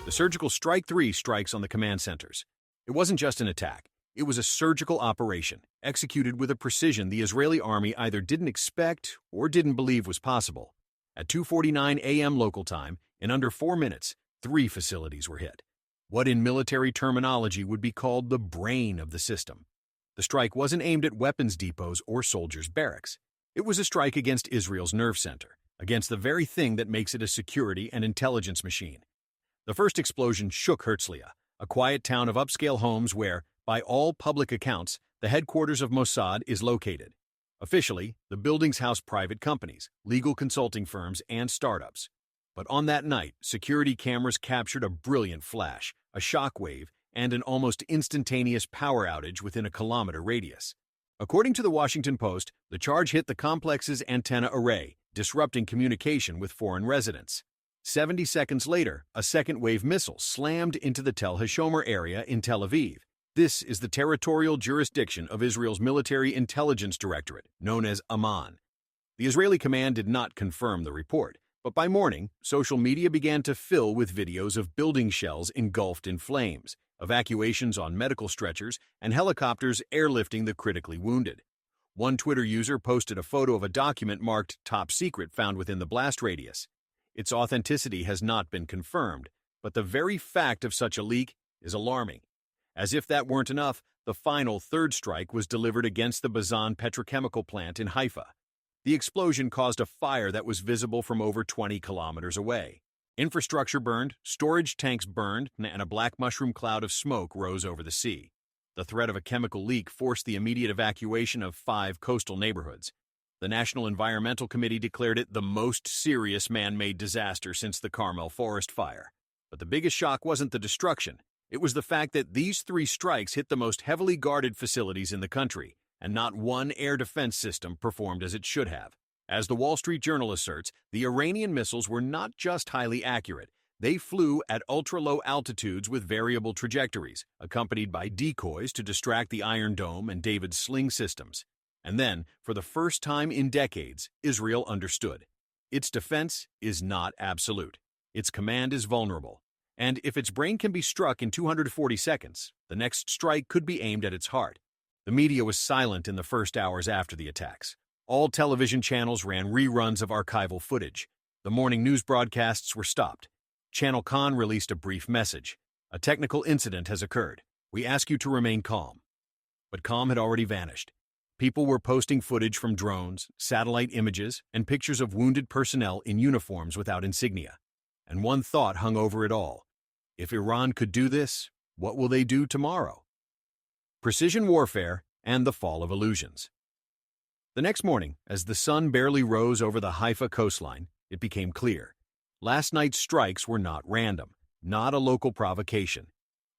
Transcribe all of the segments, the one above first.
The surgical strike 3 strikes on the command centers. It wasn't just an attack. It was a surgical operation, executed with a precision the Israeli army either didn't expect or didn't believe was possible. At 2:49 a.m. local time, in under 4 minutes, 3 facilities were hit. What in military terminology would be called the brain of the system. The strike wasn't aimed at weapons depots or soldiers' barracks. It was a strike against Israel's nerve center, against the very thing that makes it a security and intelligence machine. The first explosion shook Herzliya, a quiet town of upscale homes where, by all public accounts, the headquarters of Mossad is located. Officially, the buildings house private companies, legal consulting firms, and startups. But on that night, security cameras captured a brilliant flash, a shockwave, and an almost instantaneous power outage within a kilometer radius. According to the Washington Post, the charge hit the complex's antenna array, disrupting communication with foreign residents. 70 seconds later, a second-wave missile slammed into the Tel Hashomer area in Tel Aviv. This is the territorial jurisdiction of Israel's Military Intelligence Directorate, known as Amman. The Israeli command did not confirm the report, but by morning, social media began to fill with videos of building shells engulfed in flames, evacuations on medical stretchers, and helicopters airlifting the critically wounded. One Twitter user posted a photo of a document marked Top Secret found within the blast radius. Its authenticity has not been confirmed, but the very fact of such a leak is alarming. As if that weren't enough, the final third strike was delivered against the Bazan petrochemical plant in Haifa. The explosion caused a fire that was visible from over 20 kilometers away. Infrastructure burned, storage tanks burned, and a black mushroom cloud of smoke rose over the sea. The threat of a chemical leak forced the immediate evacuation of 5 coastal neighborhoods. The National Environmental Committee declared it the most serious man-made disaster since the Carmel Forest Fire. But the biggest shock wasn't the destruction. It was the fact that these 3 strikes hit the most heavily guarded facilities in the country, and not one air defense system performed as it should have. As the Wall Street Journal asserts, the Iranian missiles were not just highly accurate. They flew at ultra-low altitudes with variable trajectories, accompanied by decoys to distract the Iron Dome and David's sling systems. And then, for the first time in decades, Israel understood. Its defense is not absolute. Its command is vulnerable. And if its brain can be struck in 240 seconds, the next strike could be aimed at its heart. The media was silent in the first hours after the attacks. All television channels ran reruns of archival footage. The morning news broadcasts were stopped. Channel Khan released a brief message. A technical incident has occurred. We ask you to remain calm. But calm had already vanished. People were posting footage from drones, satellite images, and pictures of wounded personnel in uniforms without insignia. And one thought hung over it all. If Iran could do this, what will they do tomorrow? Precision warfare and the fall of illusions. The next morning, as the sun barely rose over the Haifa coastline, it became clear. Last night's strikes were not random, not a local provocation.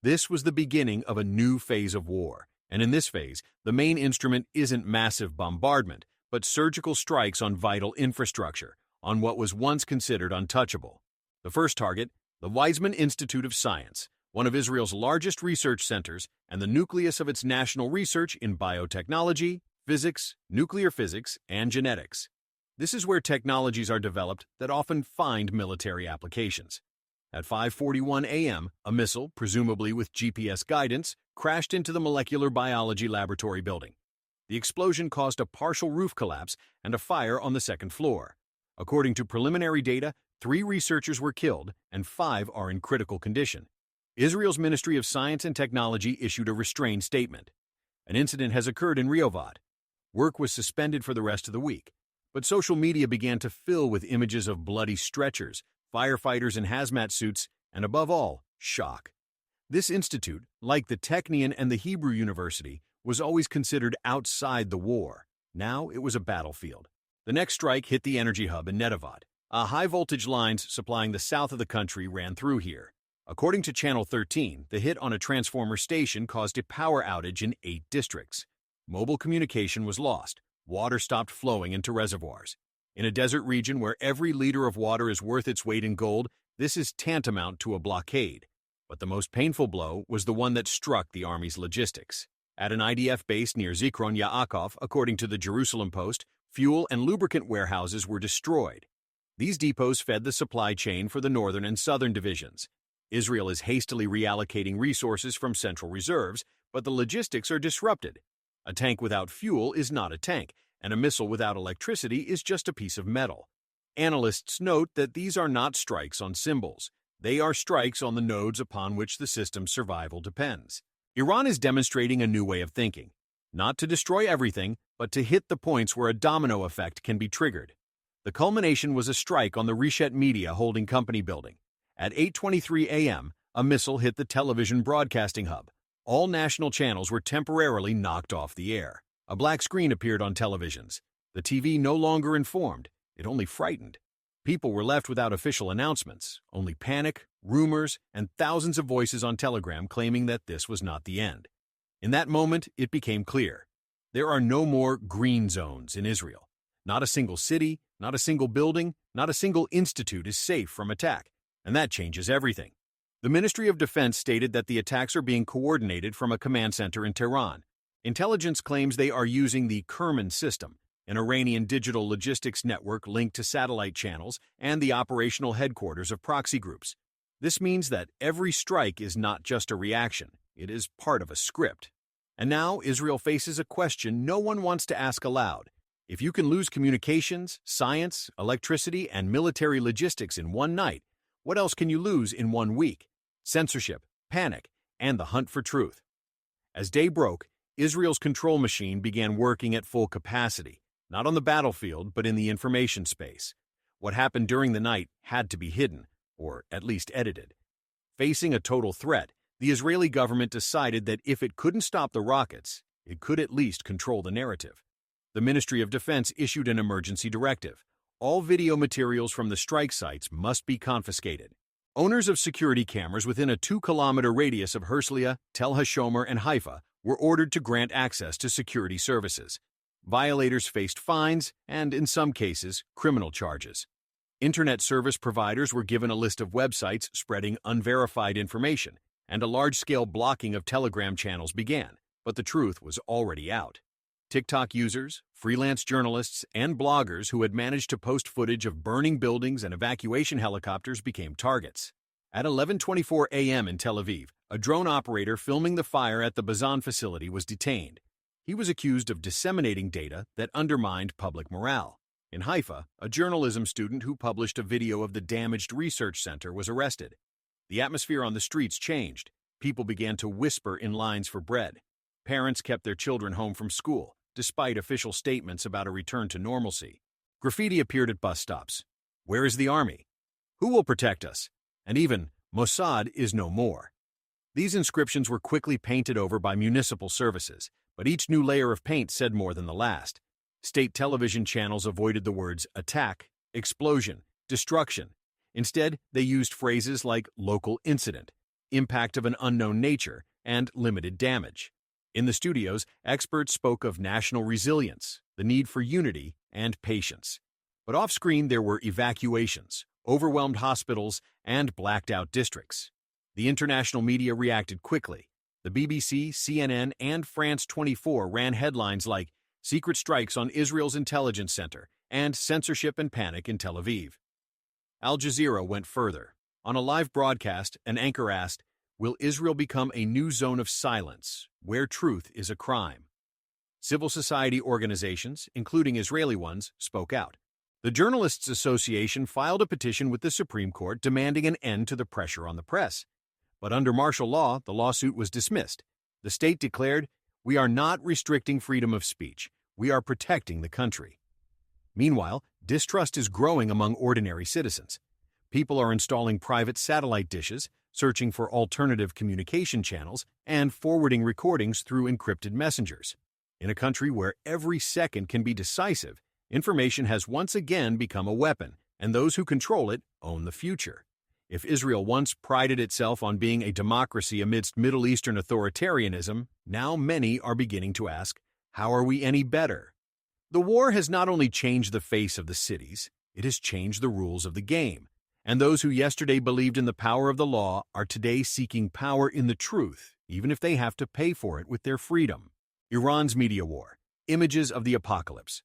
This was the beginning of a new phase of war, and in this phase, the main instrument isn't massive bombardment, but surgical strikes on vital infrastructure, on what was once considered untouchable. The first target, the Weizmann Institute of Science, one of Israel's largest research centers and the nucleus of its national research in biotechnology, physics, nuclear physics, and genetics. This is where technologies are developed that often find military applications. At 5:41 a.m., a missile, presumably with GPS guidance, crashed into the molecular biology laboratory building. The explosion caused a partial roof collapse and a fire on the second floor. According to preliminary data, 3 researchers were killed and 5 are in critical condition. Israel's Ministry of Science and Technology issued a restrained statement. An incident has occurred in Rehovot. Work was suspended for the rest of the week, but social media began to fill with images of bloody stretchers, firefighters in hazmat suits, and above all, shock. This institute, like the Technion and the Hebrew University, was always considered outside the war. Now it was a battlefield. The next strike hit the energy hub in Netivot. High-voltage lines supplying the south of the country ran through here. According to Channel 13, the hit on a transformer station caused a power outage in 8 districts. Mobile communication was lost. Water stopped flowing into reservoirs. In a desert region where every liter of water is worth its weight in gold, this is tantamount to a blockade. But the most painful blow was the one that struck the army's logistics. At an IDF base near Zikron Yaakov, according to the Jerusalem Post, fuel and lubricant warehouses were destroyed. These depots fed the supply chain for the northern and southern divisions. Israel is hastily reallocating resources from central reserves, but the logistics are disrupted. A tank without fuel is not a tank, and a missile without electricity is just a piece of metal. Analysts note that these are not strikes on symbols. They are strikes on the nodes upon which the system's survival depends. Iran is demonstrating a new way of thinking, not to destroy everything, but to hit the points where a domino effect can be triggered. The culmination was a strike on the Reshet Media holding company building. At 8:23 a.m., a missile hit the television broadcasting hub. All national channels were temporarily knocked off the air. A black screen appeared on televisions. The TV no longer informed, it only frightened. People were left without official announcements, only panic, rumors, and thousands of voices on Telegram claiming that this was not the end. In that moment, it became clear. There are no more green zones in Israel. Not a single city, not a single building, not a single institute is safe from attack, and that changes everything. The Ministry of Defense stated that the attacks are being coordinated from a command center in Tehran. Intelligence claims they are using the Kerman system, an Iranian digital logistics network linked to satellite channels and the operational headquarters of proxy groups. This means that every strike is not just a reaction, it is part of a script. And now Israel faces a question no one wants to ask aloud. If you can lose communications, science, electricity, and military logistics in one night, what else can you lose in 1 week? Censorship, panic, and the hunt for truth. As day broke, Israel's control machine began working at full capacity, not on the battlefield but in the information space. What happened during the night had to be hidden, or at least edited. Facing a total threat, the Israeli government decided that if it couldn't stop the rockets, it could at least control the narrative. The Ministry of Defense issued an emergency directive. All video materials from the strike sites must be confiscated. Owners of security cameras within a 2-kilometer radius of Herzliya, Tel Aviv, and Haifa were ordered to grant access to security services. Violators faced fines and, in some cases, criminal charges. Internet service providers were given a list of websites spreading unverified information, and a large-scale blocking of Telegram channels began, but the truth was already out. TikTok users, freelance journalists, and bloggers who had managed to post footage of burning buildings and evacuation helicopters became targets. At 11:24 a.m. in Tel Aviv, a drone operator filming the fire at the Bazan facility was detained. He was accused of disseminating data that undermined public morale. In Haifa, a journalism student who published a video of the damaged research center was arrested. The atmosphere on the streets changed. People began to whisper in lines for bread. Parents kept their children home from school, despite official statements about a return to normalcy. Graffiti appeared at bus stops. Where is the army? Who will protect us? And even, Mossad is no more. These inscriptions were quickly painted over by municipal services, but each new layer of paint said more than the last. State television channels avoided the words attack, explosion, destruction. Instead, they used phrases like local incident, impact of an unknown nature, and limited damage. In the studios, experts spoke of national resilience, the need for unity, and patience. But off-screen there were evacuations, overwhelmed hospitals, and blacked-out districts. The international media reacted quickly. The BBC, CNN, and France 24 ran headlines like "Secret Strikes on Israel's Intelligence Center" and "Censorship and Panic in Tel Aviv." Al Jazeera went further. On a live broadcast, an anchor asked, "Will Israel become a new zone of silence, where truth is a crime?" Civil society organizations, including Israeli ones, spoke out. The Journalists Association filed a petition with the Supreme Court demanding an end to the pressure on the press. But under martial law, the lawsuit was dismissed. The state declared, "We are not restricting freedom of speech. We are protecting the country." Meanwhile, distrust is growing among ordinary citizens. People are installing private satellite dishes, searching for alternative communication channels, and forwarding recordings through encrypted messengers. In a country where every second can be decisive, information has once again become a weapon, and those who control it own the future. If Israel once prided itself on being a democracy amidst Middle Eastern authoritarianism, now many are beginning to ask, how are we any better? The war has not only changed the face of the cities, it has changed the rules of the game. And those who yesterday believed in the power of the law are today seeking power in the truth, even if they have to pay for it with their freedom. Iran's media war. Images of the apocalypse.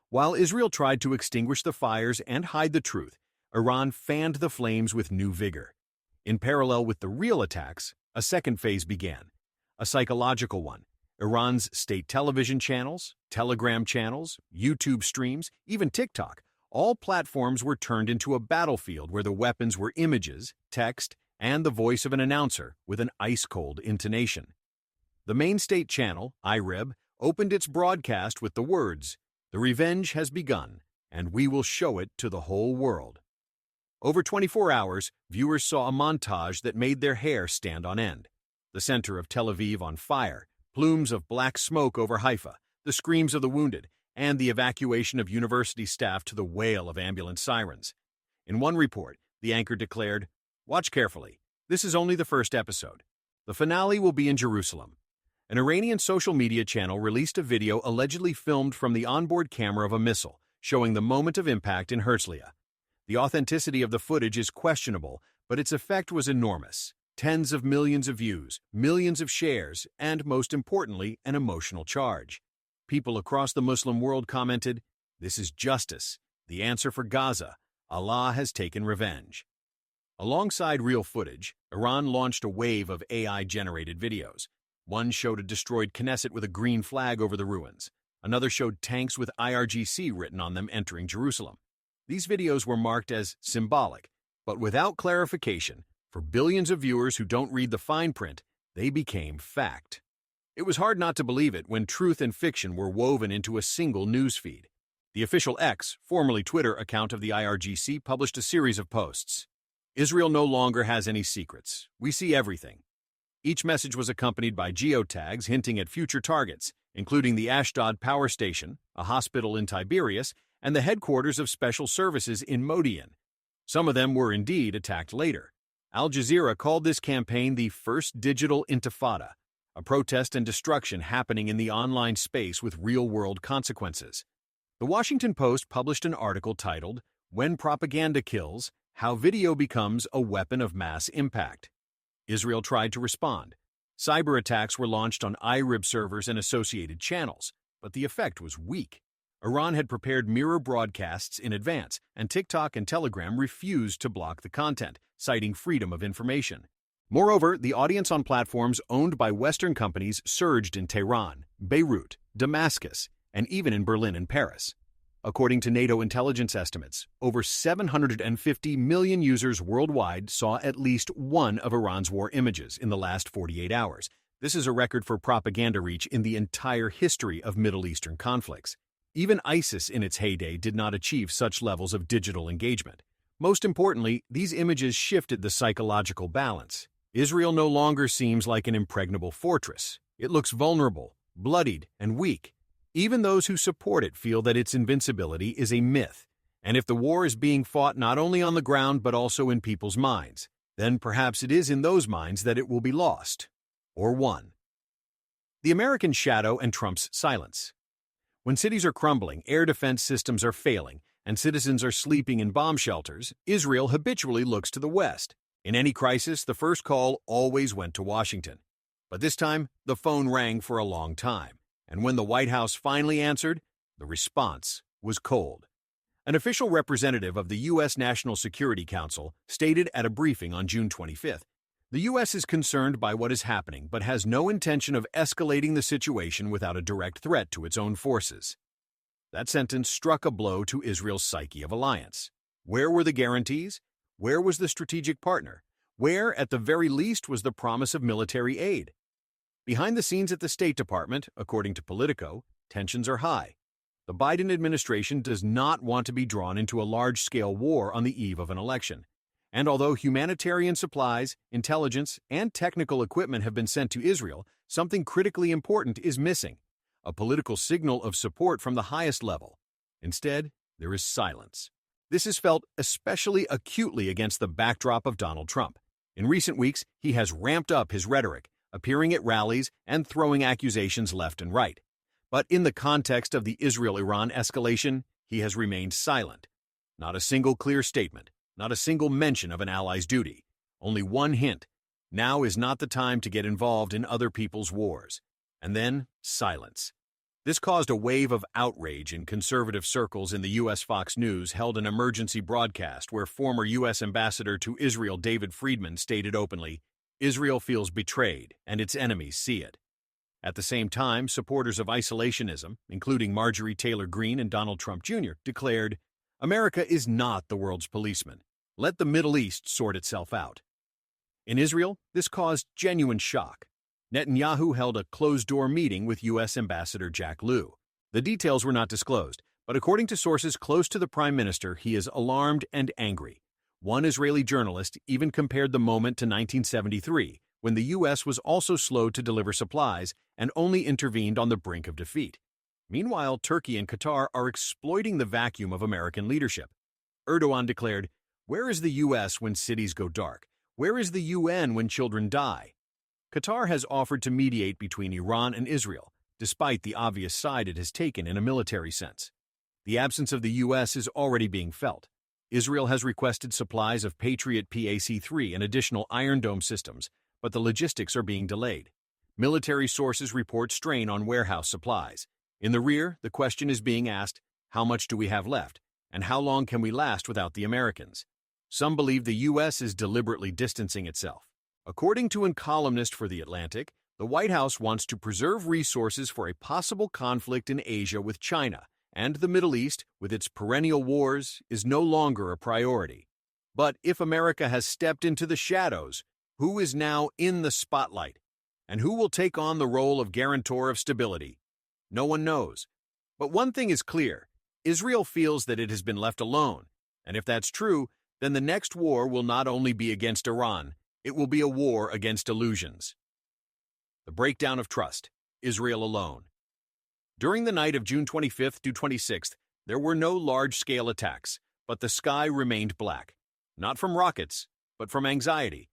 While Israel tried to extinguish the fires and hide the truth, Iran fanned the flames with new vigor. In parallel with the real attacks, a second phase began, a psychological one. Iran's state television channels, Telegram channels, YouTube streams, even TikTok, all platforms were turned into a battlefield where the weapons were images, text, and the voice of an announcer with an ice-cold intonation. The main state channel, IRIB, opened its broadcast with the words, "The revenge has begun, and we will show it to the whole world." Over 24 hours, viewers saw a montage that made their hair stand on end. The center of Tel Aviv on fire, plumes of black smoke over Haifa, the screams of the wounded, and the evacuation of university staff to the wail of ambulance sirens. In one report, the anchor declared, "Watch carefully. This is only the first episode. The finale will be in Jerusalem." An Iranian social media channel released a video allegedly filmed from the onboard camera of a missile, showing the moment of impact in Herzliya. The authenticity of the footage is questionable, but its effect was enormous. Tens of millions of views, millions of shares, and most importantly, an emotional charge. People across the Muslim world commented, "This is justice, the answer for Gaza. Allah has taken revenge." Alongside real footage, Iran launched a wave of AI-generated videos. One showed a destroyed Knesset with a green flag over the ruins. Another showed tanks with IRGC written on them entering Jerusalem. These videos were marked as symbolic, but without clarification. For billions of viewers who don't read the fine print, they became fact. It was hard not to believe it when truth and fiction were woven into a single news feed. The official X, formerly Twitter, account of the IRGC published a series of posts. "Israel no longer has any secrets. We see everything." Each message was accompanied by geotags hinting at future targets, including the Ashdod power station, a hospital in Tiberias, and the headquarters of special services in Modi'in. Some of them were indeed attacked later. Al Jazeera called this campaign the first digital intifada, a protest and destruction happening in the online space with real-world consequences. The Washington Post published an article titled, "When Propaganda Kills, How Video Becomes a Weapon of Mass Impact." Israel tried to respond. Cyber attacks were launched on IRIB servers and associated channels, but the effect was weak. Iran had prepared mirror broadcasts in advance, and TikTok and Telegram refused to block the content, citing freedom of information. Moreover, the audience on platforms owned by Western companies surged in Tehran, Beirut, Damascus, and even in Berlin and Paris. According to NATO intelligence estimates, over 750 million users worldwide saw at least one of Iran's war images in the last 48 hours. This is a record for propaganda reach in the entire history of Middle Eastern conflicts. Even ISIS in its heyday did not achieve such levels of digital engagement. Most importantly, these images shifted the psychological balance. Israel no longer seems like an impregnable fortress. It looks vulnerable, bloodied, and weak. Even those who support it feel that its invincibility is a myth, and if the war is being fought not only on the ground but also in people's minds, then perhaps it is in those minds that it will be lost, or won. The American shadow and Trump's silence. When cities are crumbling, air defense systems are failing, and citizens are sleeping in bomb shelters, Israel habitually looks to the West. In any crisis, the first call always went to Washington. But this time, the phone rang for a long time. And when the White House finally answered, the response was cold. An official representative of the U.S. National Security Council stated at a briefing on June 25th, "The U.S. is concerned by what is happening but has no intention of escalating the situation without a direct threat to its own forces." That sentence struck a blow to Israel's psyche of alliance. Where were the guarantees? Where was the strategic partner? Where, at the very least, was the promise of military aid? Behind the scenes at the State Department, according to Politico, tensions are high. The Biden administration does not want to be drawn into a large-scale war on the eve of an election. And although humanitarian supplies, intelligence, and technical equipment have been sent to Israel, something critically important is missing: a political signal of support from the highest level. Instead, there is silence. This is felt especially acutely against the backdrop of Donald Trump. In recent weeks, he has ramped up his rhetoric, appearing at rallies and throwing accusations left and right. But in the context of the Israel-Iran escalation, he has remained silent. Not a single clear statement, not a single mention of an ally's duty. Only one hint: now is not the time to get involved in other people's wars. And then, silence. This caused a wave of outrage in conservative circles. In the U.S. Fox News held an emergency broadcast where former U.S. Ambassador to Israel David Friedman stated openly, "Israel feels betrayed, and its enemies see it." At the same time, supporters of isolationism, including Marjorie Taylor Greene and Donald Trump Jr., declared, "America is not the world's policeman. Let the Middle East sort itself out." In Israel, this caused genuine shock. Netanyahu held a closed-door meeting with U.S. Ambassador Jack Lew. The details were not disclosed, but according to sources close to the prime minister, he is alarmed and angry. One Israeli journalist even compared the moment to 1973, when the U.S. was also slow to deliver supplies and only intervened on the brink of defeat. Meanwhile, Turkey and Qatar are exploiting the vacuum of American leadership. Erdogan declared, "Where is the U.S. when cities go dark? Where is the UN when children die?" Qatar has offered to mediate between Iran and Israel, despite the obvious side it has taken in a military sense. The absence of the U.S. is already being felt. Israel has requested supplies of Patriot PAC-3 and additional Iron Dome systems, but the logistics are being delayed. Military sources report strain on warehouse supplies. In the rear, the question is being asked, how much do we have left, and how long can we last without the Americans? Some believe the U.S. is deliberately distancing itself. According to a columnist for The Atlantic, the White House wants to preserve resources for a possible conflict in Asia with China, and the Middle East, with its perennial wars, is no longer a priority. But if America has stepped into the shadows, who is now in the spotlight? And who will take on the role of guarantor of stability? No one knows. But one thing is clear: Israel feels that it has been left alone, and if that's true, then the next war will not only be against Iran, it will be a war against illusions. The breakdown of trust. Israel alone. During the night of June 25th to 26th, there were no large-scale attacks, but the sky remained black. Not from rockets, but from anxiety.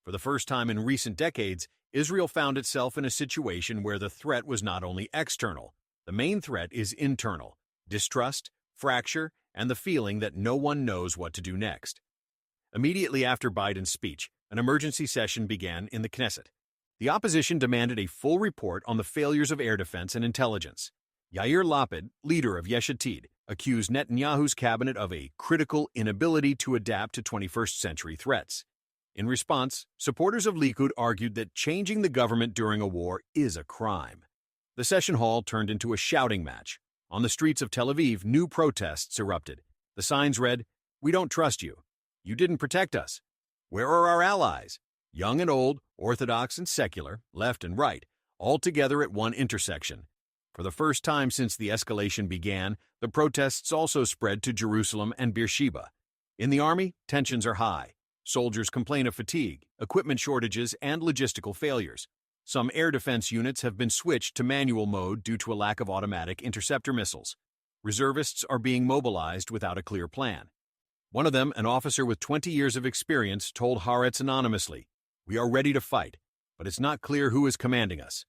For the first time in recent decades, Israel found itself in a situation where the threat was not only external. The main threat is internal: distrust, fracture, and the feeling that no one knows what to do next. Immediately after Biden's speech, an emergency session began in the Knesset. The opposition demanded a full report on the failures of air defense and intelligence. Yair Lapid, leader of Yesh Atid, accused Netanyahu's cabinet of a critical inability to adapt to 21st century threats. In response, supporters of Likud argued that changing the government during a war is a crime. The session hall turned into a shouting match. On the streets of Tel Aviv, new protests erupted. The signs read, "We don't trust you. You didn't protect us. Where are our allies?" Young and old, Orthodox and secular, left and right, all together at one intersection. For the first time since the escalation began, the protests also spread to Jerusalem and Beersheba. In the army, tensions are high. Soldiers complain of fatigue, equipment shortages, and logistical failures. Some air defense units have been switched to manual mode due to a lack of automatic interceptor missiles. Reservists are being mobilized without a clear plan. One of them, an officer with 20 years of experience, told Haaretz anonymously, "We are ready to fight, but it's not clear who is commanding us."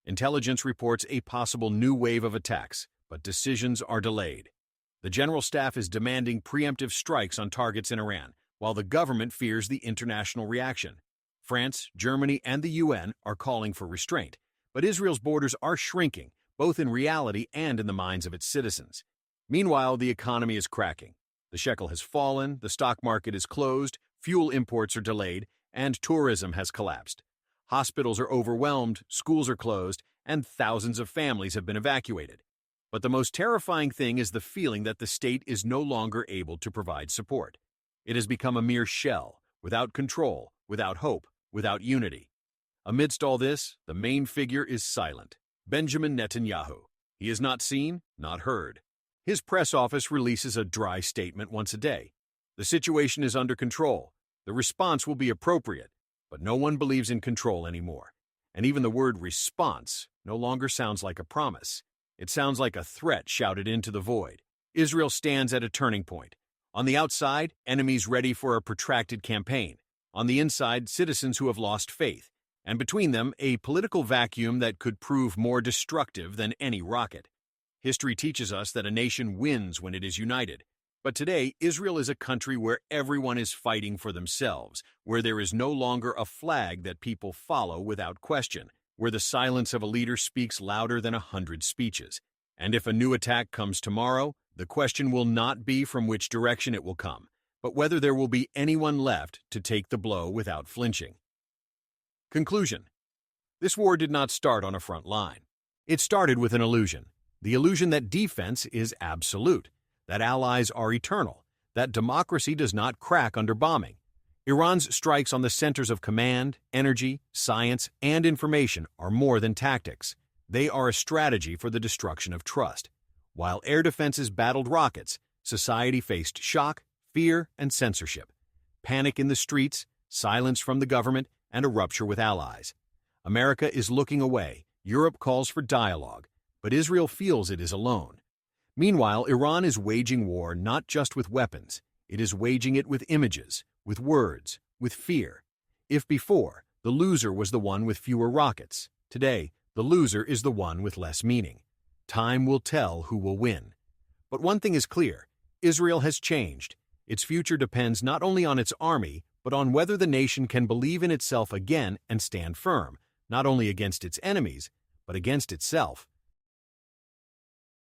Intelligence reports a possible new wave of attacks, but decisions are delayed. The general staff is demanding preemptive strikes on targets in Iran, while the government fears the international reaction. France, Germany, and the UN are calling for restraint, but Israel's borders are shrinking, both in reality and in the minds of its citizens. Meanwhile, the economy is cracking. The shekel has fallen, the stock market is closed, fuel imports are delayed, and tourism has collapsed. Hospitals are overwhelmed, schools are closed, and thousands of families have been evacuated. But the most terrifying thing is the feeling that the state is no longer able to provide support. It has become a mere shell, without control, without hope, without unity. Amidst all this, the main figure is silent: Benjamin Netanyahu. He is not seen, not heard. His press office releases a dry statement once a day. The situation is under control. The response will be appropriate, but no one believes in control anymore. And even the word response no longer sounds like a promise. It sounds like a threat shouted into the void. Israel stands at a turning point. On the outside, enemies ready for a protracted campaign. On the inside, citizens who have lost faith. And between them, a political vacuum that could prove more destructive than any rocket. History teaches us that a nation wins when it is united. But today, Israel is a country where everyone is fighting for themselves, where there is no longer a flag that people follow without question, where the silence of a leader speaks louder than 100 speeches. And if a new attack comes tomorrow, the question will not be from which direction it will come, but whether there will be anyone left to take the blow without flinching. Conclusion. This war did not start on a front line. It started with an illusion. The illusion that defense is absolute, that allies are eternal, that democracy does not crack under bombing. Iran's strikes on the centers of command, energy, science, and information are more than tactics. They are a strategy for the destruction of trust. While air defenses battled rockets, society faced shock, fear, and censorship. Panic in the streets, silence from the government, and a rupture with allies. America is looking away. Europe calls for dialogue, but Israel feels it is alone. Meanwhile, Iran is waging war not just with weapons. It is waging it with images, with words, with fear. If before, the loser was the one with fewer rockets, today, the loser is the one with less meaning. Time will tell who will win. But one thing is clear: Israel has changed. Its future depends not only on its army, but on whether the nation can believe in itself again and stand firm, not only against its enemies, but against itself.